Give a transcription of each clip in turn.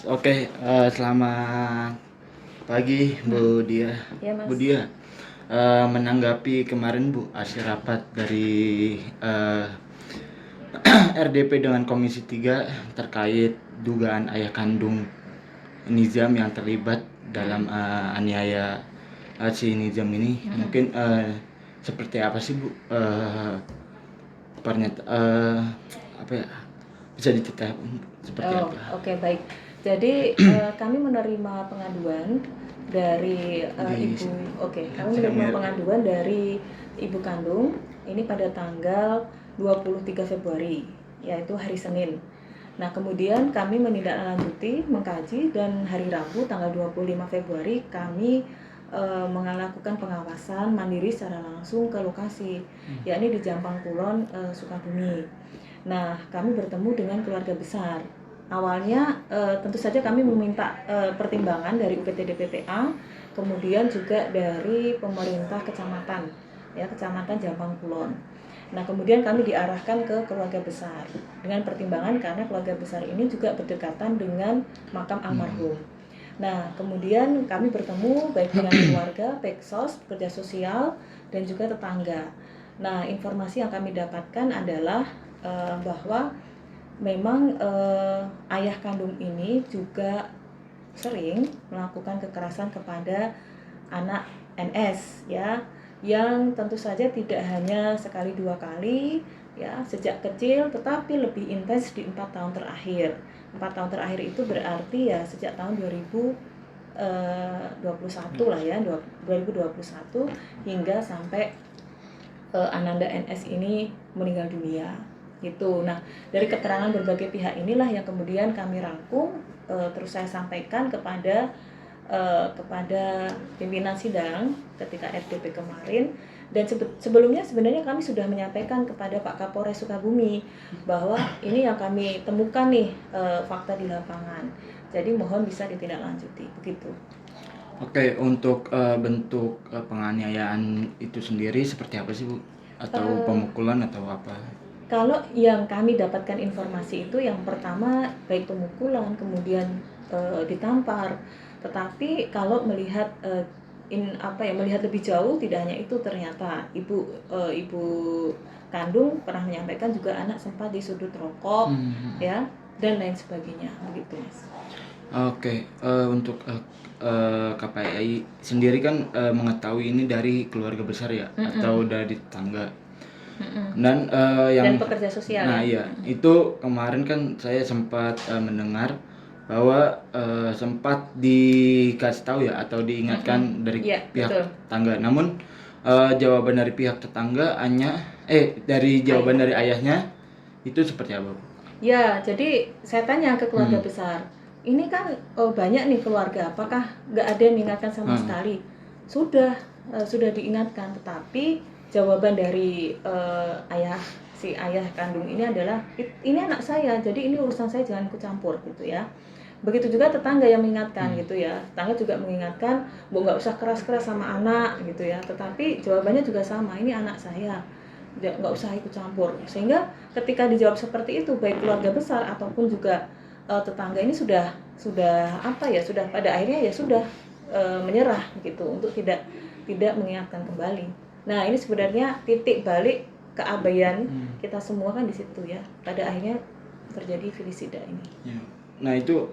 Oke, selamat pagi Bu Dia. Ya, Mas. Bu Dia, menanggapi kemarin Bu hasil rapat dari RDP dengan Komisi 3 terkait dugaan ayah kandung Nizam yang terlibat dalam aniaya si Nizam ini. Mungkin seperti apa sih Bu apa ya, bisa diceritakan seperti apa? Oke, baik. Jadi kami menerima pengaduan dari ibu. Kami menerima pengaduan dari ibu kandung ini pada tanggal 23 Februari, yaitu hari Senin. Nah, kemudian kami menindaklanjuti, mengkaji, dan hari Rabu tanggal 25 Februari kami melakukan pengawasan mandiri secara langsung ke lokasi, yakni di Jampang Kulon, Sukabumi. Nah, kami bertemu dengan keluarga besar. Awalnya tentu saja kami meminta pertimbangan dari UPTD PPA, kemudian juga dari pemerintah kecamatan, ya, Kecamatan Jampang Kulon. Nah, kemudian kami diarahkan ke keluarga besar dengan pertimbangan karena keluarga besar ini juga berdekatan dengan makam almarhum. Nah, kemudian kami bertemu baik dengan keluarga, Peksos, pekerja sosial, dan juga tetangga. Nah, informasi yang kami dapatkan adalah bahwa memang ayah kandung ini juga sering melakukan kekerasan kepada anak NS, ya, yang tentu saja tidak hanya sekali dua kali, ya, sejak kecil, tetapi lebih intens di 4 tahun terakhir. 4 tahun terakhir itu berarti ya sejak tahun 2021 lah ya, 2021 hingga sampai Ananda NS ini meninggal dunia gitu. Nah, dari keterangan berbagai pihak inilah yang kemudian kami rangkum, terus saya sampaikan kepada pimpinan sidang ketika RDP kemarin. Dan sebelumnya sebenarnya kami sudah menyampaikan kepada Pak Kapolres Sukabumi bahwa ini yang kami temukan nih, fakta di lapangan. Jadi mohon bisa ditindaklanjuti begitu. Oke, untuk bentuk penganiayaan itu sendiri seperti apa sih Bu? Atau pemukulan atau apa? Kalau yang kami dapatkan informasi itu yang pertama baik pemukulan, kemudian ditampar. Tetapi kalau melihat melihat lebih jauh, tidak hanya itu, ternyata ibu kandung pernah menyampaikan juga anak sempat disudut rokok, ya, dan lain sebagainya begitu, Mas. Oke, untuk KPI sendiri kan mengetahui ini dari keluarga besar ya, atau dari tetangga. Dan yang Dan pekerja sosial. Nah ya. iya, itu kemarin kan saya sempat mendengar bahwa sempat dikasih tahu ya atau diingatkan dari pihak betul. tetangga. Namun jawaban dari pihak tetangga dari jawaban dari ayahnya itu seperti apa Bu? Ya, jadi saya tanya ke keluarga besar, ini kan banyak nih keluarga, apakah nggak ada yang mengingatkan sama sekali? Sudah diingatkan, tetapi jawaban dari si ayah kandung ini adalah, ini anak saya, jadi ini urusan saya, jangan ikut campur gitu ya. Begitu juga tetangga yang mengingatkan gitu ya, tetangga juga mengingatkan, Bu, nggak usah keras-keras sama anak gitu ya, tetapi jawabannya juga sama, ini anak saya, nggak usah ikut campur. Sehingga ketika dijawab seperti itu, baik keluarga besar ataupun juga tetangga ini sudah pada akhirnya ya sudah menyerah gitu untuk tidak mengingatkan kembali. Nah, ini sebenarnya titik balik keabaian kita semua kan di situ ya. Pada akhirnya terjadi filisida ini. Ya. Nah itu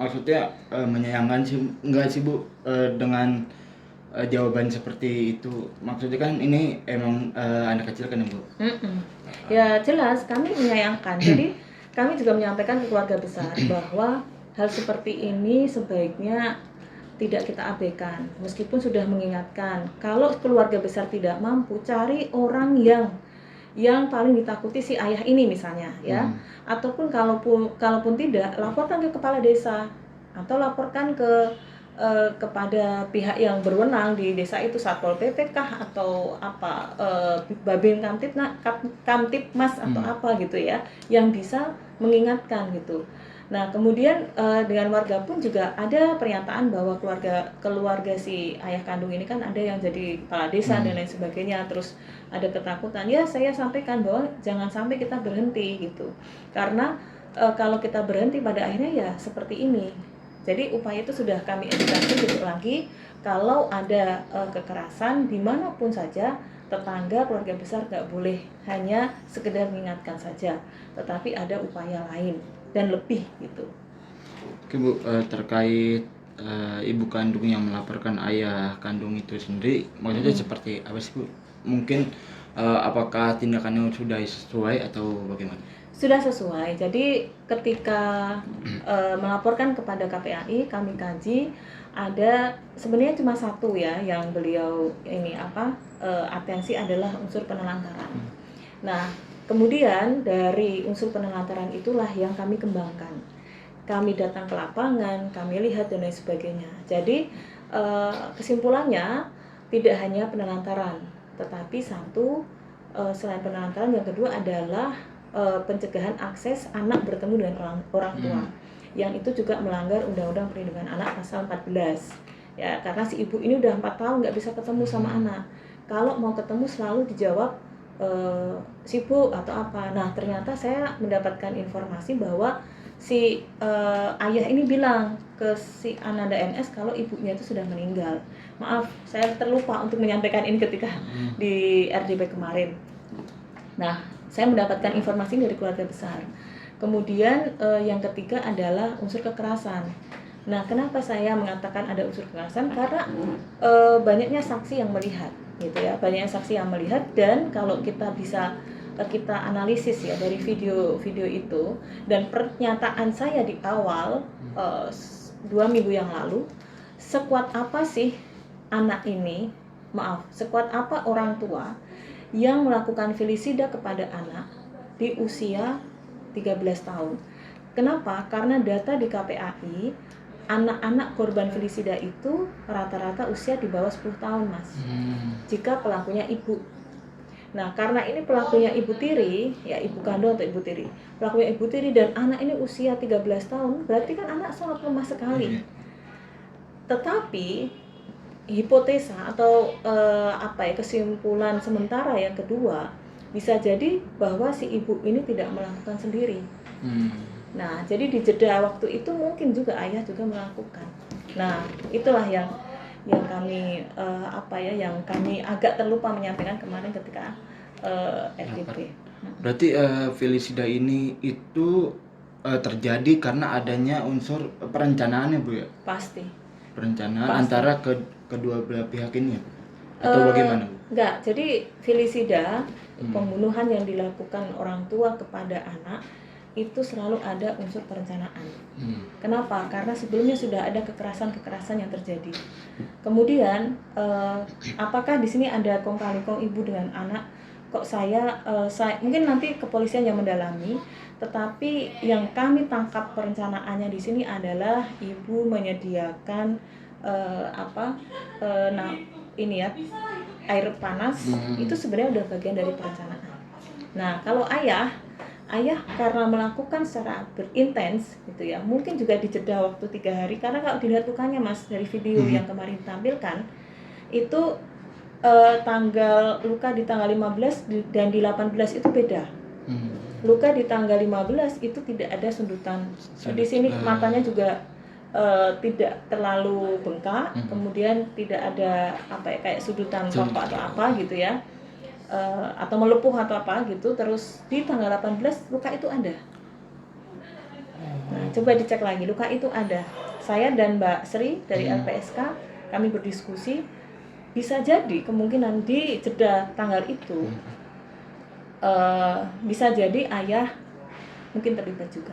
maksudnya menyayangkan sih enggak sih Bu dengan jawaban seperti itu. Maksudnya kan ini emang anak kecil kan ya Bu? Ya jelas kami menyayangkan. Jadi kami juga menyampaikan ke keluarga besar bahwa hal seperti ini sebaiknya tidak kita abaikan. Meskipun sudah mengingatkan, kalau keluarga besar tidak mampu, cari orang yang paling ditakuti si ayah ini misalnya, ya. Ataupun kalaupun tidak, laporkan ke kepala desa atau laporkan kepada pihak yang berwenang di desa itu, Satpol PP kah atau apa, Babin Kamtipmas atau apa gitu ya, yang bisa mengingatkan gitu. Nah, kemudian dengan warga pun juga ada pernyataan bahwa keluarga si ayah kandung ini kan ada yang jadi kepala desa dan lain sebagainya, terus ada ketakutan. Ya, saya sampaikan bahwa jangan sampai kita berhenti gitu. Karena kalau kita berhenti pada akhirnya ya seperti ini. Jadi upaya itu sudah kami edukasi besok lagi, kalau ada kekerasan dimanapun saja, tetangga, keluarga besar nggak boleh hanya sekedar mengingatkan saja, tetapi ada upaya lain dan lebih gitu. Oke Bu, terkait ibu kandung yang melaporkan ayah kandung itu sendiri, maksudnya seperti apa sih Bu? Mungkin apakah tindakannya sudah sesuai atau bagaimana? Sudah sesuai. Jadi ketika melaporkan kepada KPAI, kami kaji, ada sebenarnya cuma satu ya yang beliau ini atensi adalah unsur penelantaran. Nah, kemudian dari unsur penelantaran itulah yang kami kembangkan. Kami datang ke lapangan, kami lihat dan lain sebagainya. Jadi kesimpulannya tidak hanya penelantaran, tetapi selain penelantaran, yang kedua adalah pencegahan akses anak bertemu dengan orang tua, yang itu juga melanggar Undang-Undang Perlindungan Anak pasal 14 ya, karena si ibu ini udah 4 tahun nggak bisa ketemu sama anak. Kalau mau ketemu selalu dijawab sibuk atau apa. Nah, ternyata saya mendapatkan informasi bahwa si ayah ini bilang ke si Ananda NS kalau ibunya itu sudah meninggal. Maaf, saya terlupa untuk menyampaikan ini ketika di RDP kemarin. Nah, saya mendapatkan informasi dari keluarga besar. Kemudian yang ketiga adalah unsur kekerasan. Nah, kenapa saya mengatakan ada unsur kekerasan? Karena banyaknya saksi yang melihat, gitu ya. Banyaknya saksi yang melihat, dan kalau kita bisa kita analisis ya dari video itu dan pernyataan saya di awal 2 minggu yang lalu, sekuat apa sih sekuat apa orang tua yang melakukan felisida kepada anak di usia 13 tahun. Kenapa? Karena data di KPAI, anak-anak korban felisida itu rata-rata usia di bawah 10 tahun, Mas. Jika pelakunya ibu. Nah, karena ini pelakunya ibu tiri, ya ibu kandung atau ibu tiri. Pelakunya ibu tiri dan anak ini usia 13 tahun, berarti kan anak sangat lemah sekali. Tetapi hipotesa atau kesimpulan sementara yang kedua, bisa jadi bahwa si ibu ini tidak melakukan sendiri. Nah, jadi di jeda waktu itu mungkin juga ayah juga melakukan. Nah, itulah yang kami yang kami agak terlupa menyampaikan kemarin ketika RDP. Berarti felisida ini itu terjadi karena adanya unsur perencanaannya Bu ya? Pasti. Perencanaan antara kedua belah pihak ini ya? Atau bagaimana Bu? Enggak, jadi felisida, pembunuhan yang dilakukan orang tua kepada anak itu selalu ada unsur perencanaan. Kenapa? Karena sebelumnya sudah ada kekerasan-kekerasan yang terjadi. Kemudian apakah di sini ada kong kali kong ibu dengan anak? Kok saya mungkin nanti kepolisian yang mendalami, tetapi yang kami tangkap perencanaannya di sini adalah ibu menyediakan air panas, itu sebenarnya udah bagian dari perencanaan. Nah, kalau ayah karena melakukan secara berintens gitu ya, mungkin juga dijeda waktu 3 hari, karena kalau dilihat lukanya Mas dari video yang kemarin ditampilkan itu luka di tanggal 15 dan di 18 itu beda. Luka di tanggal 15 itu tidak ada sundutan. Di sini matanya juga tidak terlalu bengkak, kemudian tidak ada kayak sudutan rokok atau apa gitu ya, atau melepuh atau apa gitu. Terus di tanggal 18 luka itu ada. Nah, coba dicek lagi, luka itu ada. Saya dan Mbak Sri dari LPSK kami berdiskusi, bisa jadi kemungkinan di jeda tanggal itu bisa jadi ayah mungkin terlibat juga.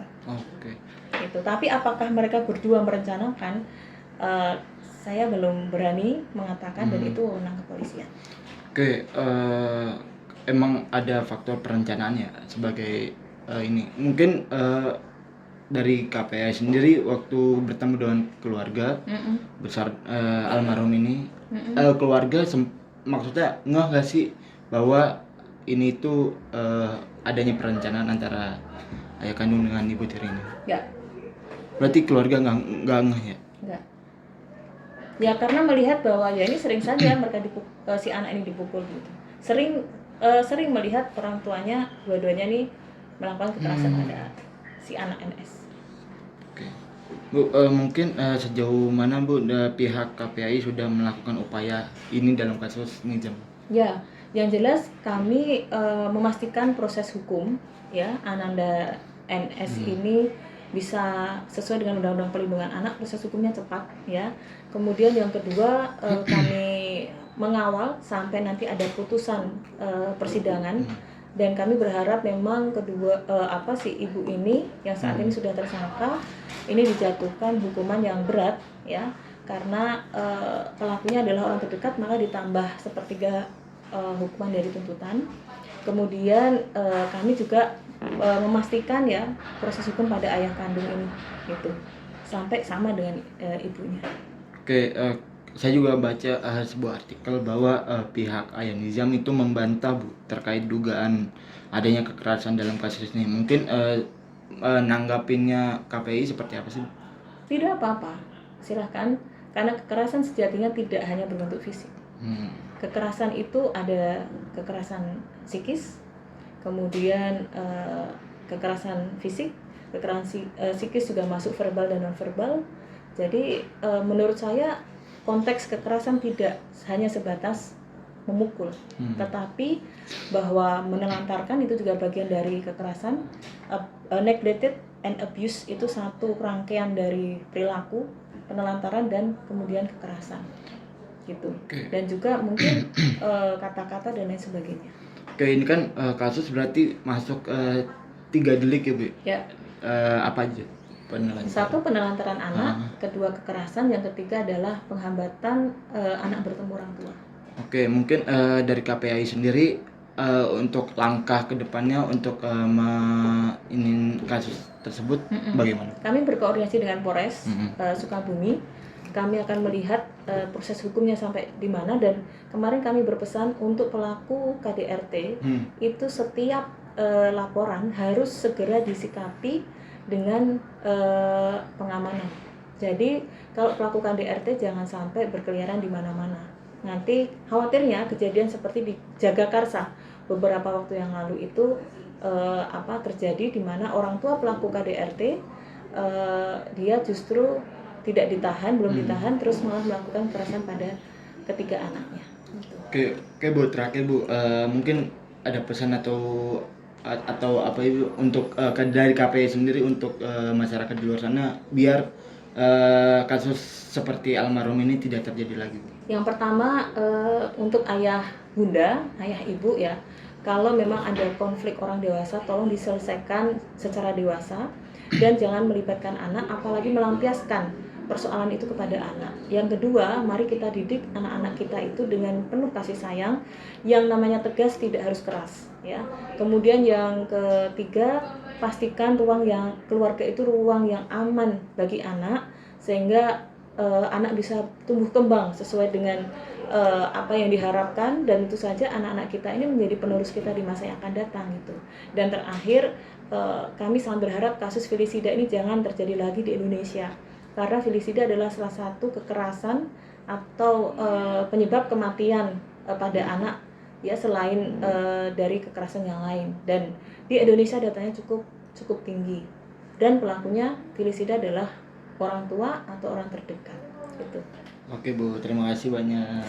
Gitu. Tapi apakah mereka berdua merencanakan? Saya belum berani mengatakan, dan itu wewenang kepolisian. Emang ada faktor perencanaan ya sebagai ini. Mungkin dari KPI sendiri waktu bertemu dengan keluarga besar almarhum ini, keluarga maksudnya nggak sih bahwa ini tuh adanya perencanaan antara ayah kandung dengan ibu tiri ini? Ya. Berarti keluarga nggak ngeh ya? Nggak. Ya karena melihat bahwa ya ini sering saja mereka si anak ini dipukul gitu. Sering melihat orang tuanya dua-duanya nih melakukan kekerasan pada si anak NS. Oke. Bu, mungkin sejauh mana Bu pihak KPAI sudah melakukan upaya ini dalam kasus Nizam? Ya, yang jelas kami memastikan proses hukum ya Ananda NS ini bisa sesuai dengan Undang-Undang Perlindungan Anak, proses hukumnya cepat ya. Kemudian yang kedua kami mengawal sampai nanti ada putusan persidangan, dan kami berharap memang kedua si ibu ini yang saat ini sudah tersangka ini dijatuhkan hukuman yang berat ya, karena pelakunya adalah orang terdekat, maka ditambah sepertiga hukuman dari tuntutan. Kemudian kami juga memastikan ya proses hukum pada ayah kandung ini gitu sampai sama dengan ibunya. Oke, saya juga baca sebuah artikel bahwa pihak ayah Nizam itu membantah Bu terkait dugaan adanya kekerasan dalam kasus ini. Mungkin nanggapinnya KPI seperti apa sih? Tidak apa-apa, silahkan, karena kekerasan sejatinya tidak hanya berbentuk fisik. Kekerasan itu ada kekerasan psikis, kemudian kekerasan fisik, kekerasan psikis juga masuk verbal dan non-verbal. Jadi menurut saya konteks kekerasan tidak hanya sebatas memukul, tetapi bahwa menelantarkan itu juga bagian dari kekerasan. Neglected and abuse itu satu rangkaian dari perilaku penelantaran dan kemudian kekerasan gitu. Dan juga mungkin kata-kata dan lain sebagainya. Oke, ini kan kasus berarti masuk 3 delik ya Bu? Ya. Apa aja? Penelantaran. Satu, penelantaran anak, kedua kekerasan, yang ketiga adalah penghambatan anak bertemu orang tua. Oke, mungkin dari KPAI sendiri untuk langkah kedepannya untuk ini kasus tersebut bagaimana? Kami berkoordinasi dengan Polres Sukabumi. Kami akan melihat proses hukumnya sampai di mana, dan kemarin kami berpesan untuk pelaku KDRT itu setiap laporan harus segera disikapi dengan pengamanan. Jadi kalau pelaku KDRT jangan sampai berkeliaran di mana-mana. Nanti khawatirnya kejadian seperti di Jagakarsa beberapa waktu yang lalu itu terjadi di mana orang tua pelaku KDRT dia justru tidak ditahan, belum ditahan, terus malah melakukan kekerasan pada ketiga anaknya. Gitu. Oke Bu, terakhir Bu, mungkin ada pesan atau apa itu untuk dari KPI sendiri untuk masyarakat di luar sana biar kasus seperti almarhum ini tidak terjadi lagi. Yang pertama untuk ayah bunda, ayah ibu ya, kalau memang ada konflik orang dewasa tolong diselesaikan secara dewasa dan jangan melibatkan anak, apalagi melampiaskan persoalan itu kepada anak. Yang kedua, mari kita didik anak-anak kita itu dengan penuh kasih sayang, yang namanya tegas tidak harus keras ya. Kemudian yang ketiga, pastikan ruang yang keluarga itu ruang yang aman bagi anak sehingga anak bisa tumbuh kembang sesuai dengan apa yang diharapkan, dan tentu saja anak-anak kita ini menjadi penerus kita di masa yang akan datang gitu. Dan terakhir, kami sangat berharap kasus felisida ini jangan terjadi lagi di Indonesia. Karena felisida adalah salah satu kekerasan atau penyebab kematian pada anak ya, selain dari kekerasan yang lain. Dan di Indonesia datanya cukup tinggi. Dan pelakunya felisida adalah orang tua atau orang terdekat. Gitu. Oke Bu, terima kasih banyak.